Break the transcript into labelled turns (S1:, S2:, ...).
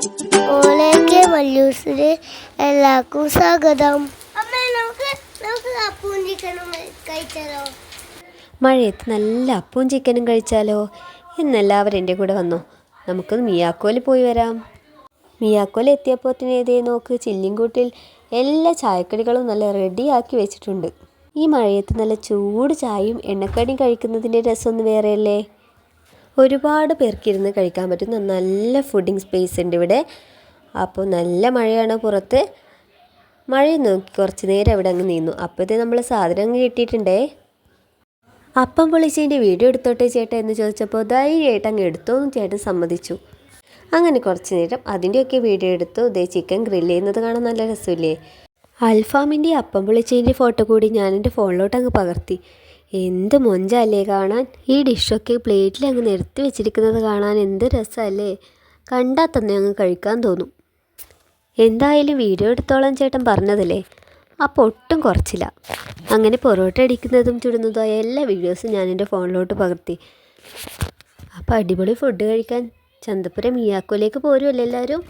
S1: ഓളേക്ക് വല്യൂസിന് എല്ലാവർക്കും സ്വാഗതം. നമുക്ക് അപ്പവും ചിക്കനും കഴിച്ചാലോ?
S2: മഴയത്ത് നല്ല അപ്പവും ചിക്കനും കഴിച്ചാലോ? ഇന്നെല്ലാവരും എൻ്റെ കൂടെ വന്നോ, നമുക്കൊന്ന് മിയാക്കോയിൽ പോയി വരാം. മിയാക്കോയിൽ എത്തിയപ്പോഴത്തേന് ഏതേ നോക്ക്, ചില്ലിൻകൂട്ടിൽ എല്ലാ ചായക്കടികളും നല്ല റെഡിയാക്കി വെച്ചിട്ടുണ്ട്. ഈ മഴയത്ത് നല്ല ചൂട് ചായയും എണ്ണക്കടിയും കഴിക്കുന്നതിൻ്റെ രസമൊന്നും വേറെയല്ലേ. ഒരുപാട് പേർക്കിരുന്ന് കഴിക്കാൻ പറ്റുന്ന നല്ല ഫുഡിങ് സ്പേസ് ഉണ്ട് ഇവിടെ. അപ്പോൾ നല്ല മഴയാണ് പുറത്ത്. മഴ നോക്കി കുറച്ച് നേരം അവിടെ അങ്ങ് നിന്നു. അപ്പോഴത്തേ നമ്മൾ സാധനം അങ്ങ് കിട്ടിയിട്ടുണ്ടേ. അപ്പം പൊളിച്ചതിൻ്റെ വീഡിയോ എടുത്തോട്ടെ ചേട്ടാ എന്ന് ചോദിച്ചപ്പോൾ ധൈര്യമായിട്ട് അങ്ങ് എടുത്തോന്നും ചേട്ടൻ സമ്മതിച്ചു. അങ്ങനെ കുറച്ച് നേരം അതിൻ്റെയൊക്കെ വീഡിയോ എടുത്തു. ഇതേ ചിക്കൻ ഗ്രില്ല് ചെയ്യുന്നത് കാണാൻ നല്ല രസമില്ലേ. അൽഫാമിൻ്റെ അപ്പം പൊളിച്ചതിൻ്റെ ഫോട്ടോ കൂടി ഞാൻ എൻ്റെ ഫോണിലോട്ട് അങ്ങ് പകർത്തി. എന്ത് മൊഞ്ചല്ലേ കാണാൻ. ഈ ഡിഷൊക്കെ പ്ലേറ്റിൽ അങ്ങ് നിരത്തി വെച്ചിരിക്കുന്നത് കാണാൻ എന്ത് രസമല്ലേ. കണ്ടാൽ തന്നെ അങ്ങ് കഴിക്കാൻ തോന്നും. എന്തായാലും വീഡിയോ എടുത്തോളം ചേട്ടൻ പറഞ്ഞതല്ലേ, അപ്പോൾ ഒട്ടും കുറച്ചില്ല. അങ്ങനെ പൊറോട്ട അടിക്കുന്നതും ചുടുന്നതുമായ എല്ലാ വീഡിയോസും ഞാൻ എൻ്റെ ഫോണിലോട്ട് പകർത്തി. അപ്പോൾ അടിപൊളി ഫുഡ് കഴിക്കാൻ ചന്തപ്പുരം മിയാക്കോയിലേക്ക് പോരുമല്ലോ എല്ലാവരും.